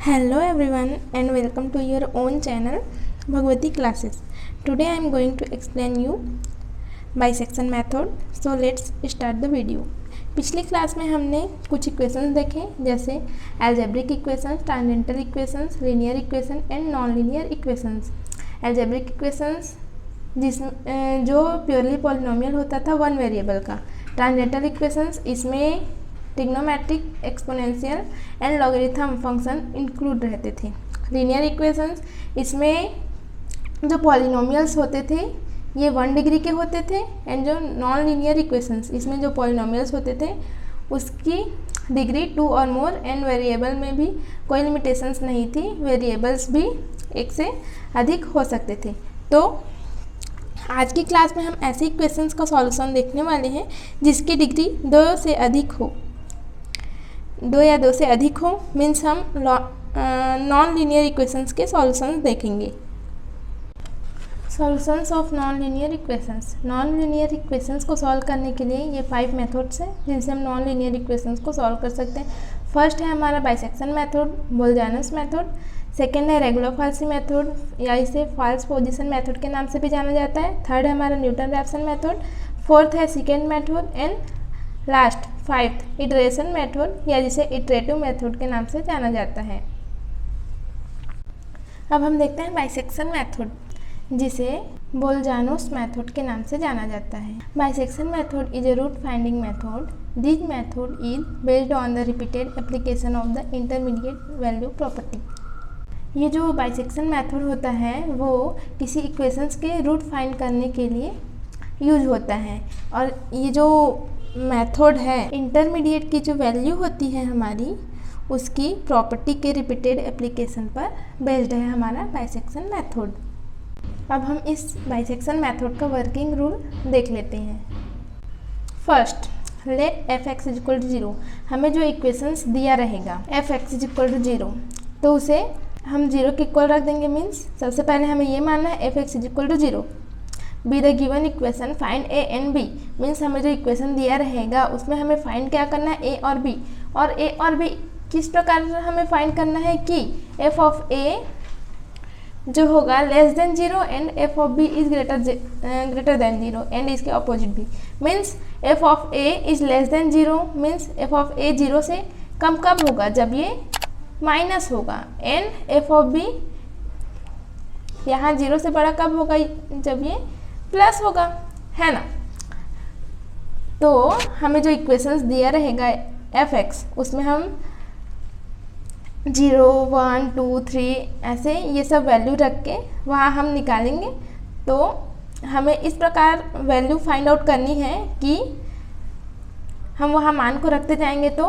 Hello everyone and welcome to your own channel Bhagwati Classes. Today I am going to explain you bisection method. So let's start the video. पिछली class में हमने कुछ equations देखे जैसे algebraic equations, tangential equations, linear equation and non linear equations. Algebraic equations जो purely polynomial होता था one variable का। टांजेंटल इक्वेशंस इसमें trigonometric, exponential and logarithm function include रहते थे। लीनियर इक्वेशंस इसमें जो पॉलिनोमियल्स होते थे ये 1 डिग्री के होते थे एंड जो नॉन लीनियर इक्वेशंस इसमें जो पॉलिनोमियल्स होते थे उसकी डिग्री 2 और मोर एंड वेरिएबल में भी कोई लिमिटेशंस नहीं थी, वेरिएबल्स भी एक से अधिक हो सकते थे। तो आज की क्लास में हम ऐसे इक्वेशंस का सॉल्यूशन देखने वाले हैं जिसकी डिग्री 2 से अधिक हो, 2 या 2 से अधिक हो, मीन्स हम नॉन लीनियर इक्वेशंस के सॉल्यूशंस देखेंगे। Solutions of non linear equations. Non linear equations को सॉल्व करने के लिए ये 5 मेथड्स हैं जिनसे हम नॉन लीनियर इक्वेशंस को सॉल्व कर सकते हैं। फर्स्ट है हमारा बाइसेक्शन मेथड, बोल्जानस मेथड। सेकेंड है रेगुलर फाल्सी मेथड या इसे फॉल्स पोजीशन मेथड के नाम से भी जाना जाता है। थर्ड है हमारा न्यूटन रैप्सन मेथड। फोर्थ है second method and last 5th iteration method या जिसे इटरेटिव मेथड के नाम से जाना जाता है। अब हम देखते हैं बाइसेक्शन मेथड जिसे बोल्जानोस मेथड के नाम से जाना जाता है। Bisection method is a root finding method. This method is based on the repeated application of the intermediate value property. ये जो बाइसेक्शन मेथड होता है वो किसी इक्वेशंस के रूट फाइंड करने के लिए यूज होता है और ये जो मेथड है इंटरमीडिएट की जो वैल्यू होती है हमारी उसकी प्रॉपर्टी के रिपीटेड एप्लीकेशन पर बेस्ड है हमारा बाइसेक्शन मेथड। अब हम इस बाइसेक्शन मेथड का वर्किंग रूल देख लेते हैं। First, let f(x) = 0। हमें जो इक्वेशंस दिया रहेगा f(x) = 0 तो उसे हम 0 के इक्वल रख देंगे। मीन्स सबसे पहले हमें ये मानना है f(x) = 0 be the given equation find a and b। Means हमें जो इक्वेशन दिया रहेगा उसमें हमें फाइंड क्या करना है, a और b। और a और b किस प्रकार से हमें फाइंड करना है कि f ऑफ a जो होगा less than 0 and f of b is greater than 0 and इसके अपोजिट भी। Means f of a is less than 0 means f of a 0 से कम कब होगा, जब ये माइनस होगा। एंड f ऑफ b यहाँ 0 से बड़ा कब होगा, जब ये प्लस होगा, है ना। तो हमें जो इक्वेशंस दिया रहेगा f(x) उसमें हम 0, 1, 2, 3 ऐसे ये सब वैल्यू रख के वहाँ हम निकालेंगे। तो हमें इस प्रकार वैल्यू फाइंड आउट करनी है कि हम वहाँ मान को रखते जाएंगे तो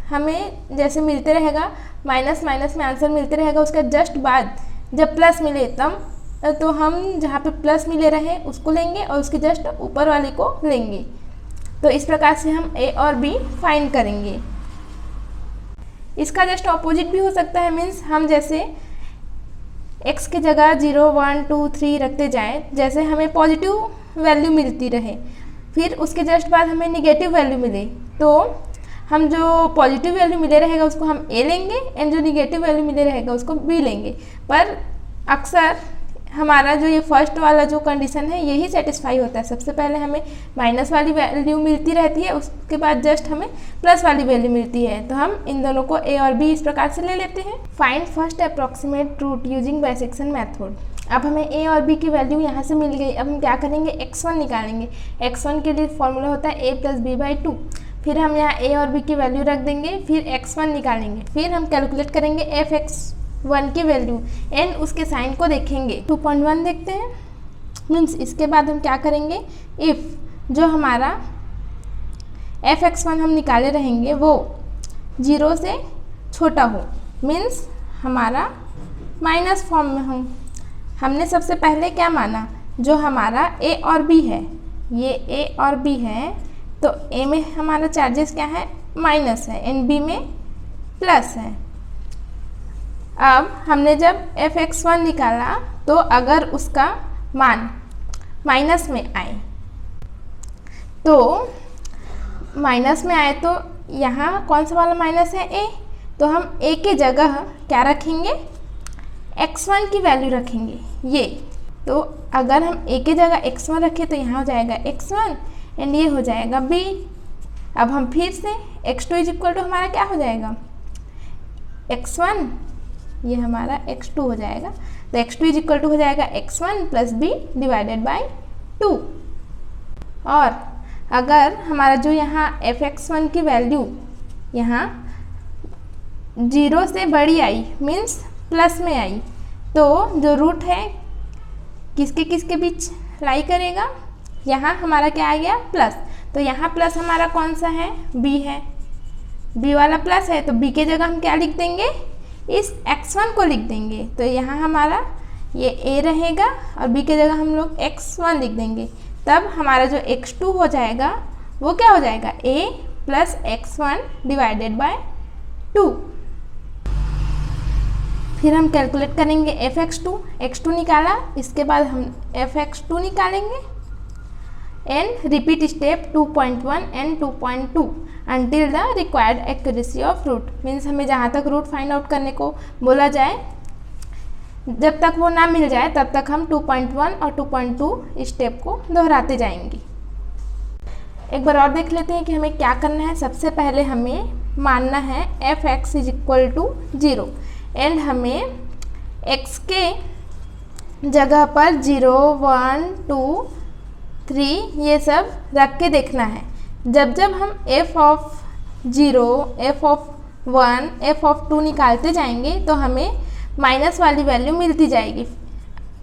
हमें जैसे मिलते रहेगा माइनस माइनस में आंसर मिलते रहेगा, उसके जस्ट बाद जब प्लस मिले तब तो हम जहाँ पे प्लस मिले रहे उसको लेंगे और उसके जस्ट ऊपर वाले को लेंगे। तो इस प्रकार से हम a और b फाइंड करेंगे। इसका जस्ट ऑपोजिट भी हो सकता है। मीन्स हम जैसे x की जगह 0, 1, 2, 3 रखते जाएं, जैसे हमें पॉजिटिव वैल्यू मिलती रहे फिर उसके जस्ट बाद हमें निगेटिव वैल्यू मिले तो हम जो पॉजिटिव वैल्यू मिले रहेगा उसको हम a लेंगे एंड जो निगेटिव वैल्यू मिले रहेगा उसको b लेंगे। पर अक्सर हमारा जो ये फर्स्ट वाला जो कंडीशन है यही सेटिस्फाई होता है। सबसे पहले हमें माइनस वाली वैल्यू मिलती रहती है, उसके बाद जस्ट हमें प्लस वाली वैल्यू मिलती है। तो हम इन दोनों को a और b इस प्रकार से ले लेते हैं। Find first approximate root using bisection method. अब हमें a और b की वैल्यू यहाँ से मिल गई। अब हम क्या करेंगे, x1 निकालेंगे। x1 के लिए फॉर्मूला होता है a + b/2। फिर हम यहाँ a और b की वैल्यू रख देंगे, फिर x1 निकालेंगे, फिर हम कैलकुलेट करेंगे f(x)1 की वैल्यू एंड उसके साइन को देखेंगे। 2.1 देखते हैं। मीन्स इसके बाद हम क्या करेंगे, इफ़ जो हमारा f(x)1 हम निकाले रहेंगे वो 0 से छोटा हो, मीन्स हमारा माइनस फॉर्म में हो। हमने सबसे पहले क्या माना, जो हमारा a और b है, ये a और b है तो a में हमारा चार्जेस क्या है, माइनस है एंड b में प्लस है। अब हमने जब f(x)1 निकाला तो अगर उसका मान माइनस में आए तो यहाँ कौन सा वाला माइनस है, a, तो हम a के जगह क्या रखेंगे, x1 की वैल्यू रखेंगे ये। तो अगर हम a के जगह x1 रखें तो यहाँ हो जाएगा x1 एंड ये हो जाएगा b। अब हम फिर से x2 इज इक्वल टू हमारा क्या हो जाएगा, x1, ये हमारा x2 हो जाएगा। तो x2 इज इक्वल टू हो जाएगा x1 plus b divided by 2। और अगर हमारा जो यहाँ fx1 की वैल्यू यहाँ 0 से बड़ी आई, मीन्स प्लस में आई, तो जो रूट है किसके किसके बीच लाई करेगा, यहाँ हमारा क्या आ गया प्लस। तो यहाँ प्लस हमारा कौन सा है, b है, b वाला प्लस है, तो b के जगह हम क्या लिख देंगे, इस x1 को लिख देंगे। तो यहाँ हमारा ये a रहेगा और b के जगह हम लोग x1 लिख देंगे। तब हमारा जो x2 हो जाएगा वो क्या हो जाएगा, a plus x1 divided by 2। फिर हम कैलकुलेट करेंगे fx2, x2 निकाला, इसके बाद हम fx2 निकालेंगे and repeat step 2.1 and 2.2 until the required accuracy of root। Means हमें जहाँ तक रूट फाइंड आउट करने को बोला जाए, जब तक वो ना मिल जाए तब तक हम 2.1 और 2.2 स्टेप को दोहराते जाएंगे। एक बार और देख लेते हैं कि हमें क्या करना है। सबसे पहले हमें मानना है fx is equal to 0 and हमें x के जगह पर 0, 1, 2, 3 ये सब रख के देखना है। जब जब हम f of 0, f of 1, f of 2 निकालते जाएंगे तो हमें माइनस वाली वैल्यू मिलती जाएगी।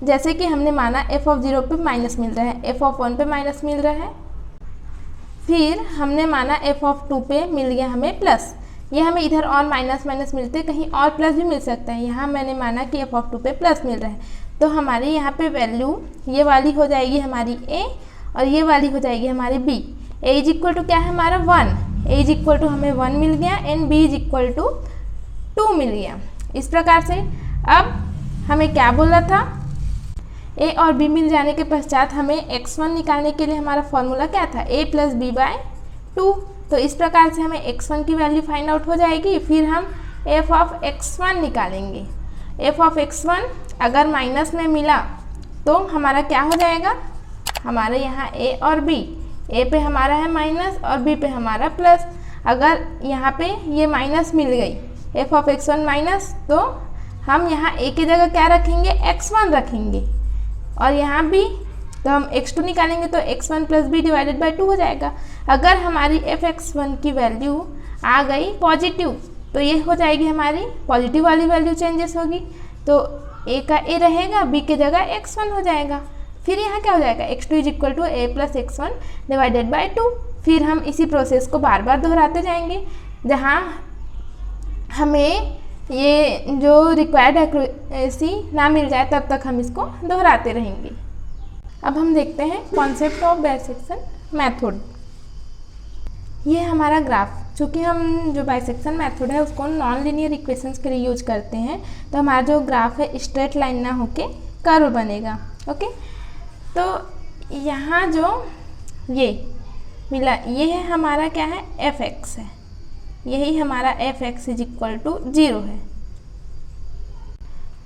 जैसे कि हमने माना f ऑफ 0 पे माइनस मिल रहा है, f ऑफ 1 पे माइनस मिल रहा है, फिर हमने माना f ऑफ 2 पे मिल गया हमें प्लस। ये हमें इधर और माइनस माइनस मिलते, कहीं और प्लस भी मिल सकता है। यहाँ मैंने माना कि f ऑफ 2 पे प्लस मिल रहा है, तो हमारे यहाँ पे वैल्यू ये वाली हो जाएगी हमारी a और ये वाली हो जाएगी हमारी b। a is equal to क्या है हमारा 1, a इज इक्वल टू हमें 1 मिल गया and b is equal to 2 मिल गया। इस प्रकार से अब हमें क्या बोला था, a और b मिल जाने के पश्चात हमें x1 निकालने के लिए हमारा फॉर्मूला क्या था, a प्लस b बाय 2। तो इस प्रकार से हमें x1 की वैल्यू फाइंड आउट हो जाएगी। फिर हम f ऑफ x1 निकालेंगे। f ऑफ x1 अगर माइनस में मिला तो हमारा क्या हो जाएगा, हमारे यहाँ a और b, a पे हमारा है माइनस और b पे हमारा प्लस। अगर यहाँ पे ये माइनस मिल गई f ऑफ x1 माइनस, तो हम यहाँ a की जगह क्या रखेंगे, x1 रखेंगे और यहाँ b, तो हम x2 निकालेंगे तो x1 plus b divided by 2 हो जाएगा। अगर हमारी fx1 की वैल्यू आ गई पॉजिटिव तो ये हो जाएगी हमारी पॉजिटिव वाली वैल्यू चेंजेस होगी, तो a का a रहेगा, b के जगह x1 हो जाएगा। फिर यहाँ क्या हो जाएगा, x2 is equal to a plus x1 divided by 2। फिर हम इसी प्रोसेस को बार बार दोहराते जाएंगे। जहाँ हमें ये जो रिक्वायर्ड एक्यूरेसी ना मिल जाए तब तक हम इसको दोहराते रहेंगे। अब हम देखते हैं कॉन्सेप्ट ऑफ बाइसेक्शन मेथड। ये हमारा ग्राफ, चूँकि हम जो बाइसेक्शन मेथड है उसको नॉन लीनियर इक्वेशंस के लिए यूज करते हैं, तो हमारा जो ग्राफ है स्ट्रेट लाइन ना होके कर्व बनेगा। ओके, तो यहाँ जो ये मिला ये है हमारा क्या है, fx है, यही हमारा fx इज इक्वल टू 0 है।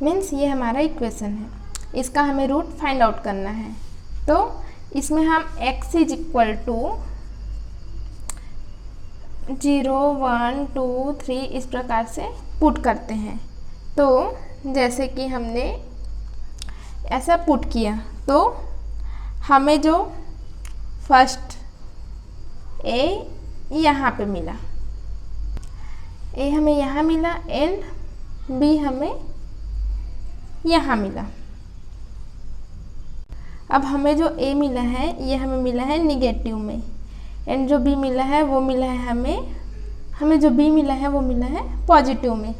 मीन्स ये हमारा इक्वेशन है, इसका हमें रूट फाइंड आउट करना है। तो इसमें हम x इज इक्वल टू 0, 1, 2, 3 इस प्रकार से पुट करते हैं। तो जैसे कि हमने ऐसा पुट किया तो हमें जो फर्स्ट a यहाँ पे मिला, a हमें यहाँ मिला एंड b हमें यहाँ मिला। अब हमें जो a मिला है ये हमें मिला है निगेटिव में एंड जो b मिला है वो मिला है हमें जो b मिला है वो मिला है पॉजिटिव में।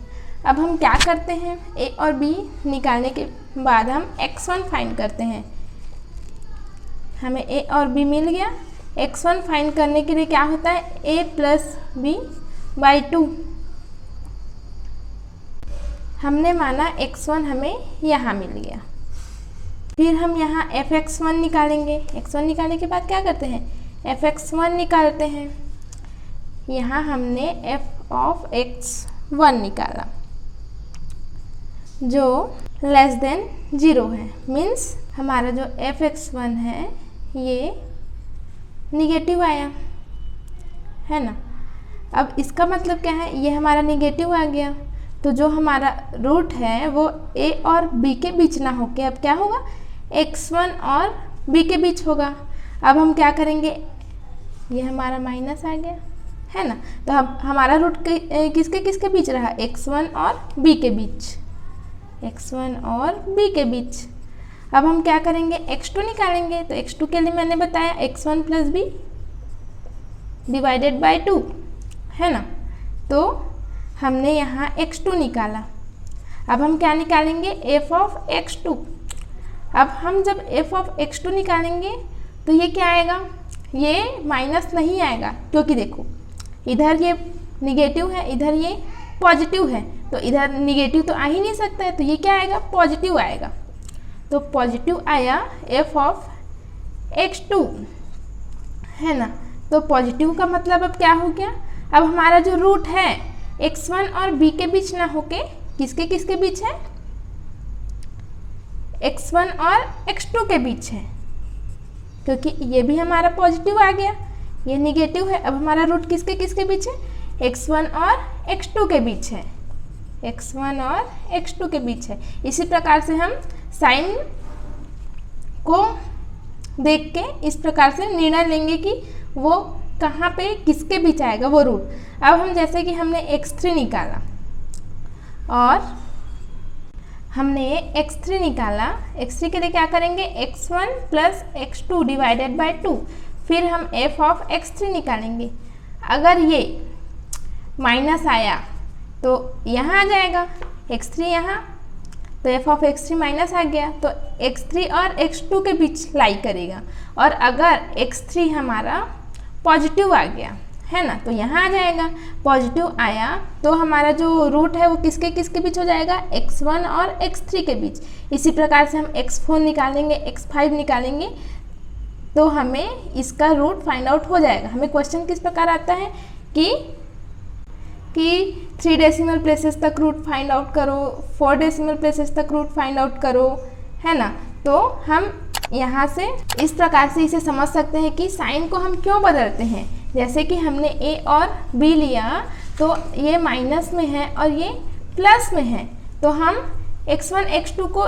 अब हम क्या करते हैं, a और b निकालने के बाद हम x1 फाइंड करते हैं। हमें a और b मिल गया, x1 फाइंड करने के लिए क्या होता है, a प्लस b बाई 2। हमने माना x1 हमें यहाँ मिल गया। फिर हम यहाँ fx1 निकालेंगे। x1 निकालने के बाद क्या करते हैं, fx1 निकालते हैं। यहाँ हमने f ऑफ x 1 निकाला जो लेस देन 0 है, मीन्स हमारा जो f(x1) है ये निगेटिव आया, है ना। अब इसका मतलब क्या है, ये हमारा निगेटिव आ गया, तो जो हमारा रूट है वो a और b के बीच ना होके अब क्या होगा, x1 और b के बीच होगा। अब हम क्या करेंगे, ये हमारा माइनस आ गया, है ना। तो अब हमारा रूट किसके किसके बीच रहा, x1 और b के बीच, x1 और b के बीच। अब हम क्या करेंगे, x2 निकालेंगे। तो x2 के लिए मैंने बताया x1 + b डिवाइडेड बाय 2, है ना। तो हमने यहाँ x2 निकाला। अब हम क्या निकालेंगे, f(x2). अब हम जब f(x2) निकालेंगे तो ये क्या आएगा, ये माइनस नहीं आएगा, क्योंकि देखो इधर ये निगेटिव है, इधर ये पॉजिटिव है, तो इधर निगेटिव तो आ ही नहीं सकता है, तो ये क्या आएगा, पॉजिटिव आएगा। तो पॉजिटिव आया f(x2), है ना। तो पॉजिटिव का मतलब अब क्या हो गया, अब हमारा जो रूट है x1 और b के बीच ना होके किसके किसके बीच है, x1 और x2 के बीच है, क्योंकि ये भी हमारा पॉजिटिव आ गया, ये निगेटिव है। अब हमारा रूट किसके किसके बीच है, x1 और x2 के बीच है, x1 और x2 के बीच है। इसी प्रकार से हम साइन को देख के इस प्रकार से निर्णय लेंगे कि वो कहाँ पे किसके बीच आएगा वो रूट। अब हम जैसे कि हमने x3 निकाला और हमने x3 निकाला, x3 के लिए क्या करेंगे, x1 + x2 डिवाइडेड बाय 2, फिर हम f(x3) निकालेंगे। अगर ये माइनस आया तो यहाँ आ जाएगा x3 यहाँ, तो f(x3) माइनस आ गया, तो x3 और x2 के बीच लाई करेगा। और अगर x3 हमारा पॉजिटिव आ गया, है ना, तो यहाँ आ जाएगा। पॉजिटिव आया तो हमारा जो रूट है वो किसके किसके बीच हो जाएगा, x1 और x3 के बीच। इसी प्रकार से हम x4 निकालेंगे, x5 निकालेंगे, तो हमें इसका रूट फाइंड आउट हो जाएगा। हमें क्वेश्चन किस प्रकार आता है कि 3 डेसिमल प्लेसेस तक रूट फाइंड आउट करो, 4 डेसिमल प्लेसेस तक रूट फाइंड आउट करो, है ना। तो हम यहाँ से इस प्रकार से इसे समझ सकते हैं कि साइन को हम क्यों बदलते हैं। जैसे कि हमने a और b लिया, तो ये माइनस में है और ये प्लस में है, तो हम x1 x2 को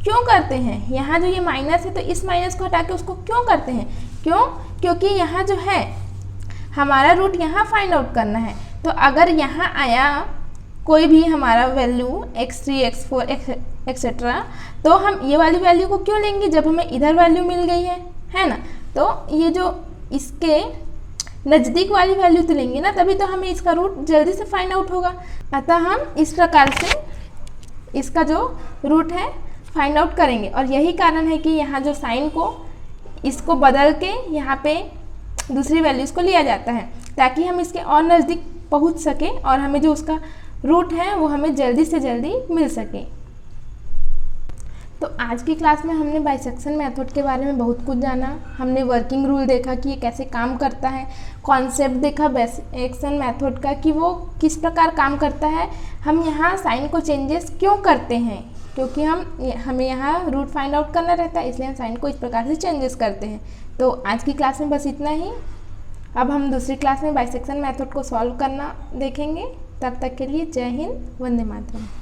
क्यों करते हैं, यहाँ जो ये माइनस है तो इस माइनस को हटा के उसको क्यों करते हैं, क्योंकि यहाँ जो है हमारा रूट यहाँ फाइंड आउट करना है। तो अगर यहाँ आया कोई भी हमारा वैल्यू x3 x4 एक्सेट्रा, तो हम ये वाली वैल्यू को क्यों लेंगे जब हमें इधर वैल्यू मिल गई है ना। तो ये जो इसके नज़दीक वाली वैल्यू तो लेंगे ना, तभी तो हमें इसका रूट जल्दी से फाइंड आउट होगा। अतः हम इस प्रकार से इसका जो रूट है फाइंड आउट करेंगे। और यही कारण है कि यहाँ जो साइन को इसको बदल के यहाँ पे दूसरी वैल्यूज़ को लिया जाता है, ताकि हम इसके और नज़दीक पहुँच सके और हमें जो उसका रूट है वो हमें जल्दी से जल्दी मिल सके। तो आज की क्लास में हमने बाइसेक्शन मेथड के बारे में बहुत कुछ जाना। हमने वर्किंग रूल देखा कि ये कैसे काम करता है, कॉन्सेप्ट देखा बाइसेक्शन मेथड का कि वो किस प्रकार काम करता है, हम यहाँ साइन को चेंजेस क्यों करते हैं, क्योंकि हमें यहाँ रूट फाइंड आउट करना रहता है, इसलिए हम साइन को इस प्रकार से चेंजेस करते हैं। तो आज की क्लास में बस इतना ही। अब हम दूसरी क्लास में बाइसेक्शन मेथड को सॉल्व करना देखेंगे। तब तक के लिए जय हिंद, वंदे मातरम।